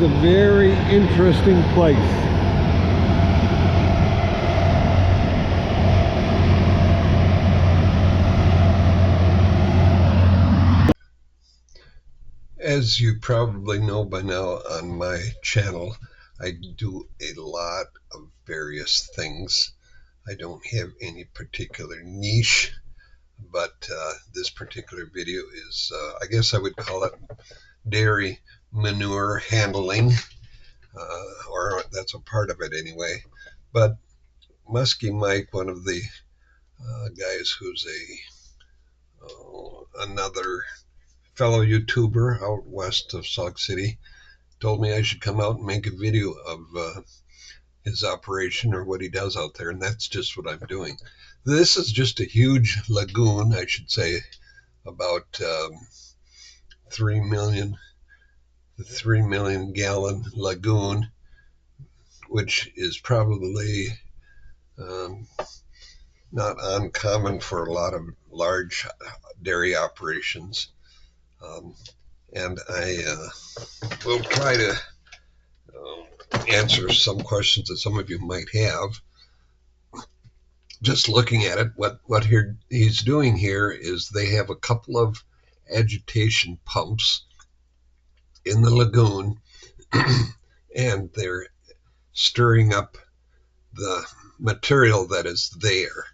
a very interesting place. As you probably know by now on my channel, I do a lot of various things. I don't have any particular niche, but this particular video is, I guess I would call it dairy manure handling, or that's a part of it anyway. But Muskie Mike, one of the guys who's another fellow YouTuber out west of Sauk City, told me I should come out and make a video of his operation or what he does out there, and that's just what I'm doing. This is just a huge lagoon, I should say, about 3 million gallon lagoon, which is probably not uncommon for a lot of large dairy operations. And I will try to answer some questions that some of you might have. Just looking at it, what he's doing here is they have a couple of agitation pumps in the lagoon, and they're stirring up the material that is there,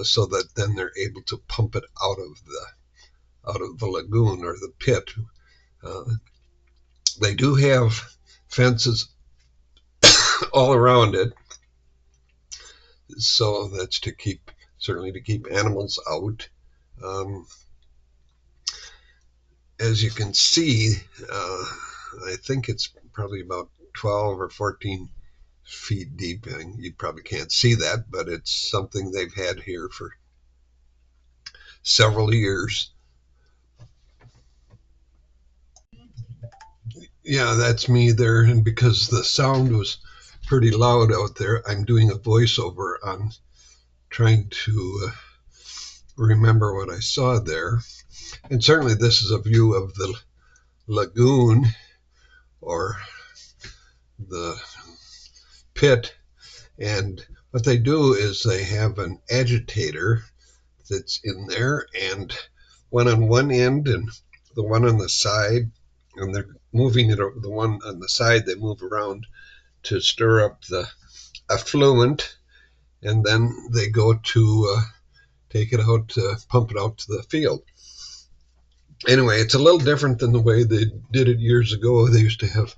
so that then they're able to pump it out of the lagoon or the pit. They do have fences all around it, so that's certainly to keep animals out. As you can see, I think it's probably about 12 or 14 feet deep, and you probably can't see that, but it's something they've had here for several years. Yeah, that's me there, and because the sound was pretty loud out there, I'm doing a voiceover on trying to remember what I saw there. And certainly this is a view of the lagoon or the pit, and what they do is they have an agitator that's in there, and one on one end and the one on the side, and they're moving it, the one on the side they move around to stir up the effluent, and then they go to take it out, pump it out to the field. Anyway, it's a little different than the way they did it years ago. They used to have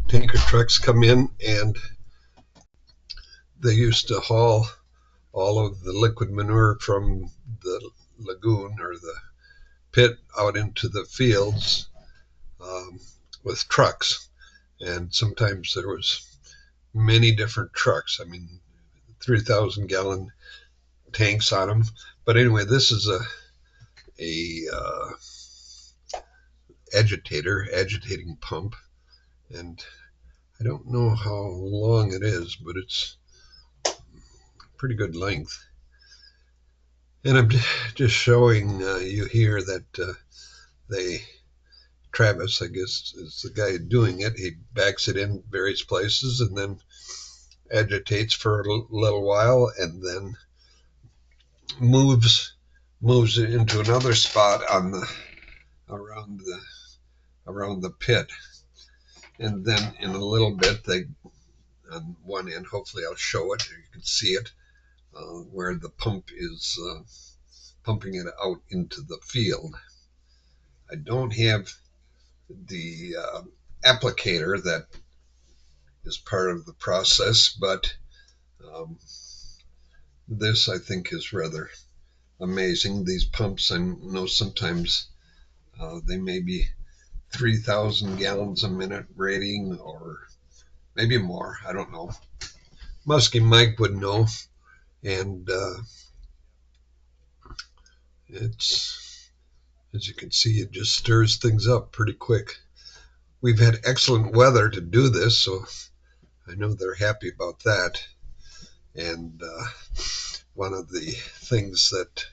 tanker trucks come in, and they used to haul all of the liquid manure from the lagoon or the pit out into the fields with trucks. And sometimes there was many different trucks. I mean, 3,000 gallon tanks on them. But anyway, this is a agitating pump, and I don't know how long it is, but it's pretty good length. And I'm just showing you here that Travis, I guess, is the guy doing it. He backs it in various places and then agitates for a little while, and then moves it into another spot on around the pit. And then in a little bit, on one end, hopefully I'll show it, you can see it, where the pump is pumping it out into the field. I don't have the applicator that is part of the process, but this I think is rather amazing. These pumps, I know sometimes they may be 3,000 gallons a minute rating, or maybe more, I don't know. Muskie Mike would know, and it's, as you can see, it just stirs things up pretty quick. We've had excellent weather to do this, so I know they're happy about that. And one of the things that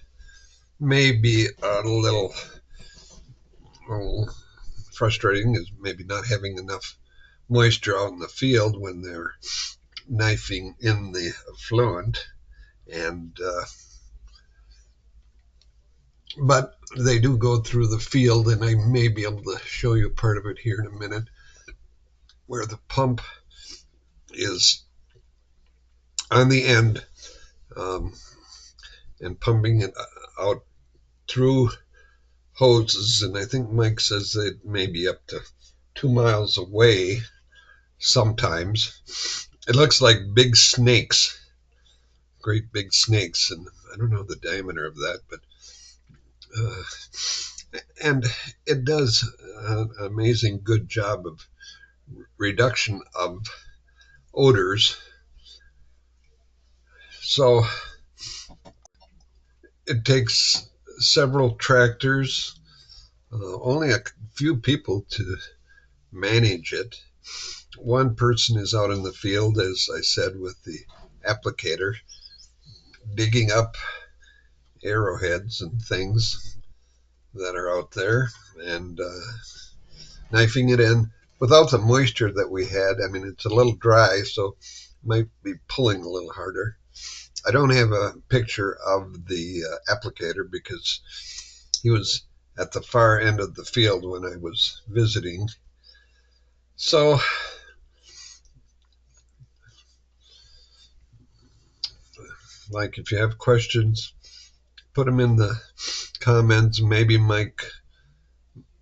may be a little frustrating is maybe not having enough moisture out in the field when they're knifing in the effluent, and but they do go through the field, and I may be able to show you part of it here in a minute, where the pump is on the end, and pumping it out through hoses, and I think Mike says it may be up to 2 miles away sometimes. It looks like big snakes, great big snakes, and I don't know the diameter of that, but and it does an amazing good job of reduction of odors. So it takes several tractors, only a few people to manage it. One person is out in the field, as I said, with the applicator, digging up arrowheads and things that are out there and knifing it in. Without the moisture that we had, I mean, it's a little dry, so might be pulling a little harder. I don't have a picture of the applicator because he was at the far end of the field when I was visiting. So like, if you have questions, put them in the comments. Maybe Mike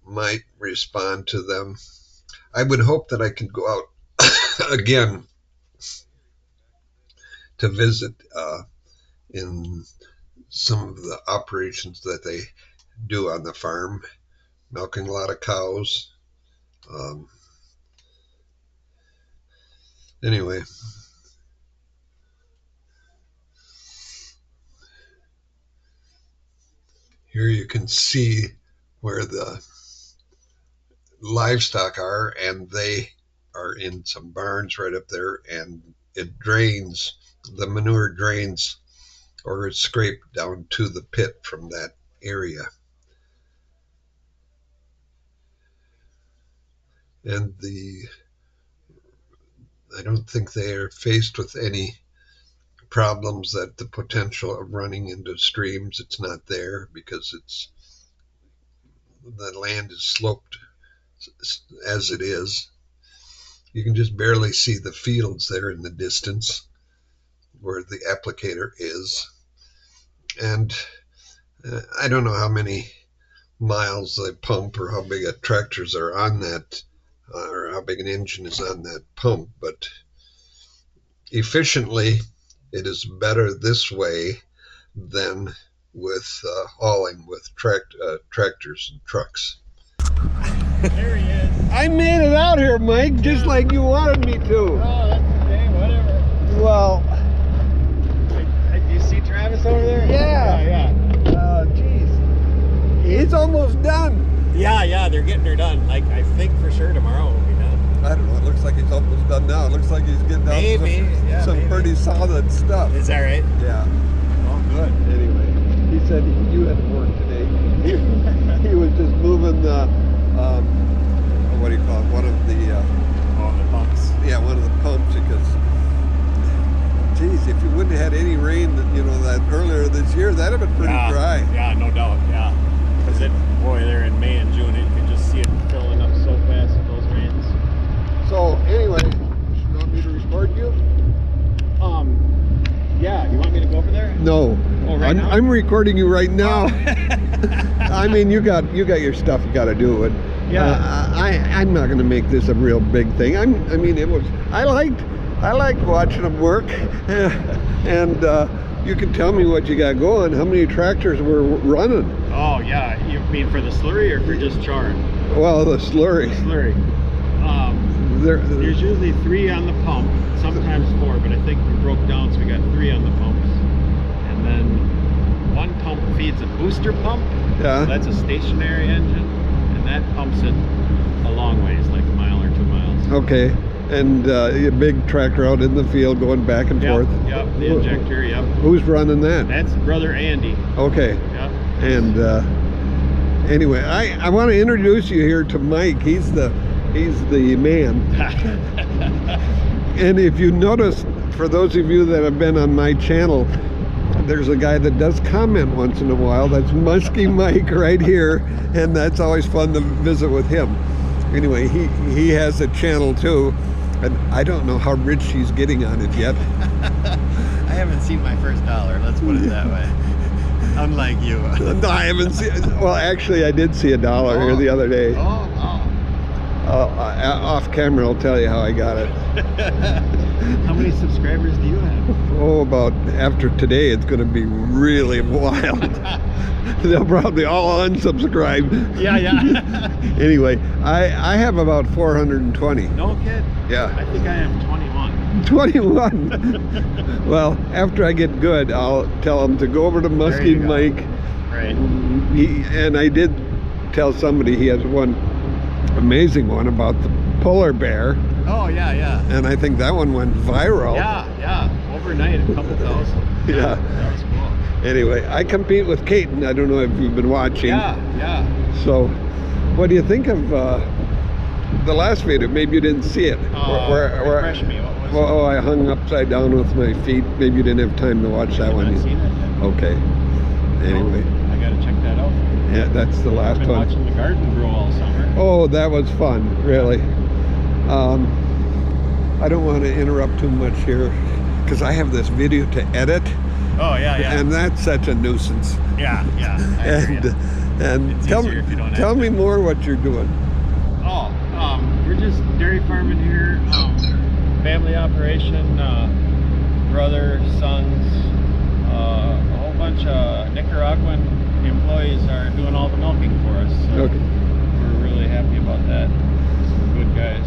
might respond to them. I would hope that I could go out again to visit in some of the operations that they do on the farm, milking a lot of cows. Anyway, here you can see where the livestock are, and they are in some barns right up there, and it drains, the manure drains or is scraped down to the pit from that area. And I don't think they are faced with any problems that the potential of running into streams, it's not there because the land is sloped as it is. You can just barely see the fields there in the distance where the applicator is. And I don't know how many miles they pump or how big a tractors are on that, or how big an engine is on that pump, but efficiently it is better this way than with hauling with tractors and trucks. There he is. I made it out here, Mike, just like you wanted me to. Oh, that's okay, whatever. Well, Do you see Travis over there? yeah. Geez. It's almost done. Yeah, they're getting her done. Like, I think for sure tomorrow will be done. I don't know. It looks like he's almost done now. It looks like he's getting down some pretty solid stuff. Is that right? Yeah. Oh, good. Anyway, he said you had to work today. He was just moving the, what do you call it? One of the, the pumps. yeah, one of the pumps, because, geez, if you wouldn't have had any rain, that earlier this year, that'd have been pretty dry. Yeah, no doubt. Yeah, because they're in May and June. You can just see it filling up so fast with those rains. So anyway, you want me to record you? Yeah. You want me to go over there? No. Oh, right now? I'm recording you right now. I mean, you got your stuff you got to do, and Yeah. I'm not going to make this a real big thing. I like watching them work, and you can tell me what you got going. How many tractors were running? Oh yeah. You mean for the slurry or for just charring? Well, the slurry. Slurry. There's usually 3 on the pump, sometimes 4, but I think we broke down, so we got 3 on the pumps. And then one pump feeds a booster pump. Yeah. So that's a stationary engine, and that pumps it a long ways, like a mile or 2 miles. Okay. And a big tractor out in the field going back and forth. Yep, the injector, yep. Who's running that? That's brother Andy. Okay. Yep. And anyway, I want to introduce you here to Mike. He's the He's the man. And if you notice, for those of you that have been on my channel, there's a guy that does comment once in a while. That's Muskie Mike right here, and that's always fun to visit with him. Anyway, he has a channel too, and I don't know how rich he's getting on it yet. I haven't seen my first dollar, let's put it that way. Unlike you. No, I haven't seen. Well, actually, I did see $1 here the other day. Oh, Off camera, I'll tell you how I got it. How many subscribers do you have? Oh, about after today, it's going to be really wild. They'll probably all unsubscribe. Yeah. Anyway, I have about 420. No kid? Yeah. I think I have 21. 21. Well, after I get good, I'll tell them to go over to Muskie Mike. Right. And I did tell somebody he has one amazing one about the polar bear. Oh, yeah. And I think that one went viral. Yeah. Overnight, a couple thousand. Yeah. That was cool. Anyway, I compete with Caton. I don't know if you've been watching. Yeah. So, what do you think of the last video? Maybe you didn't see it. Refresh me. What was it? Oh, I hung upside down with my feet. Maybe you didn't have time to watch that one. I haven't seen it yet. Okay. Anyway. I gotta check that out. Yeah, that's the last I've been one. watching the garden grow all summer. Oh, that was fun, really. I don't want to interrupt too much here because I have this video to edit. Oh, yeah. And that's such a nuisance. Yeah. I hear ya. And It's tell easier if you don't have tell to. me more what you're doing. Oh, we're just dairy farming here. Family operation. Brother, sons, a whole bunch of Nicaraguan employees are doing all the milking for us. So Okay. we're really happy about that. Some good guys.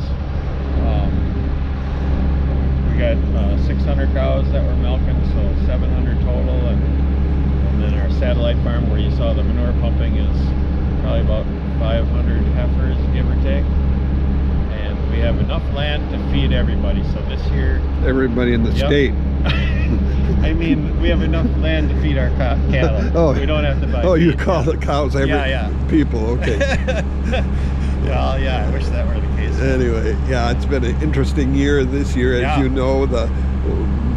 We got 600 cows that we're milking, so 700 total, and then our satellite farm where you saw the manure pumping is probably about 500 heifers, give or take. And we have enough land to feed everybody. So this year, Everybody in the Yep. state. I mean, we have enough land to feed our cattle. Oh. We don't have to buy Oh, you feed. call the cows Yeah. people. Okay. Yeah, I wish that were the case. Anyway, yeah, it's been an interesting year this year, as Yeah. you know. The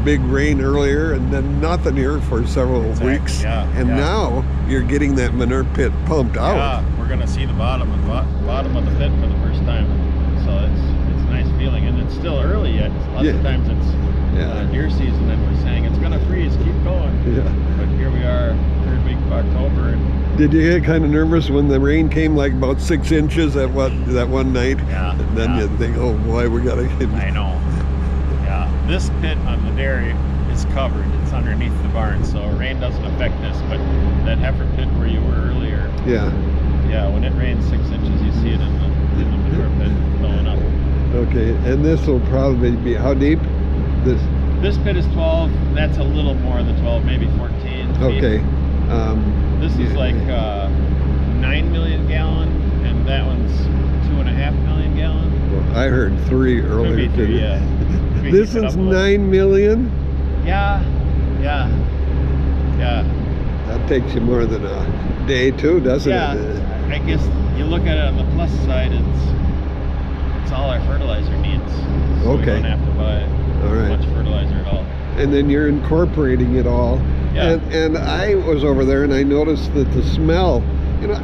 big rain earlier, and then nothing here for several Exactly, weeks. yeah, And yeah. now you're getting that manure pit pumped out. Yeah, we're gonna see the bottom of the pit for the first time. So it's a nice feeling, and it's still early yet. Lots Yeah. of times it's Yeah. deer season, and we're saying it's gonna freeze. Keep going. Yeah. But here we are, third week of October, and Did you get kind of nervous when the rain came like about 6 inches that one night? yeah. And then yeah. you think, oh boy, we gotta get. I know. Yeah, this pit on the dairy is covered. It's underneath the barn, so rain doesn't affect this. But that heifer pit where you were earlier, Yeah. yeah, when it rains 6 inches, you see it in the manure pit filling up. Okay, and this will probably be how deep? This pit is 12. That's a little more than 12, maybe 14 feet. Okay. This is like 9 million gallon, and that one's 2.5 million gallon. I heard 3 Could earlier be 3, today. yeah. We This keep it is up a little. 9 million. Yeah. That takes you more than a day too, doesn't Yeah, it? I guess you look at it on the plus side, it's all our fertilizer needs. So Okay. we don't have to buy All right. much fertilizer at all. And then you're incorporating it all. Yeah. And I was over there and I noticed that the smell,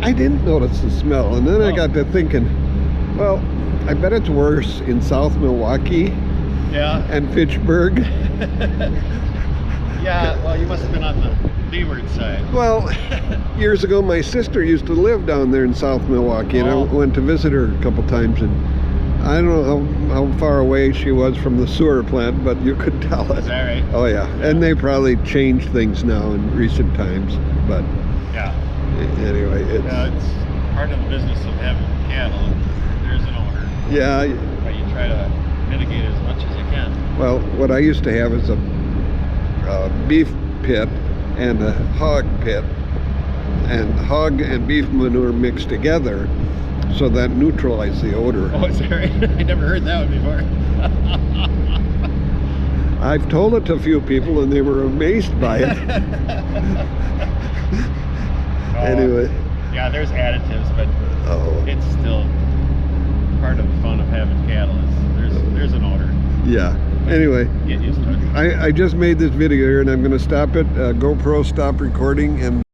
I didn't notice the smell. And then I Oh. got to thinking, well, I bet it's worse in South Milwaukee Yeah. and Fitchburg. Yeah, well, you must have been on the leeward side. Well, years ago, my sister used to live down there in South Milwaukee, and Oh. I went to visit her a couple times, and I don't know how far away she was from the sewer plant, but you could tell it. Is that right? Oh yeah, and they probably changed things now in recent times, but Yeah. anyway, Yeah, it's part of the business of having cattle. There's an owner, yeah. but you try to mitigate it as much as you can. Well, what I used to have is a beef pit and a hog pit, and hog and beef manure mixed together, so that neutralized the odor. Oh, is that right? I never heard that one before. I've told it to a few people and they were amazed by it. Anyway. Yeah, there's additives, but Oh. it's still part of the fun of having cattle is there's an odor. Yeah. Anyway, Get used to it. I just made this video here, and I'm going to stop it. GoPro stop recording, and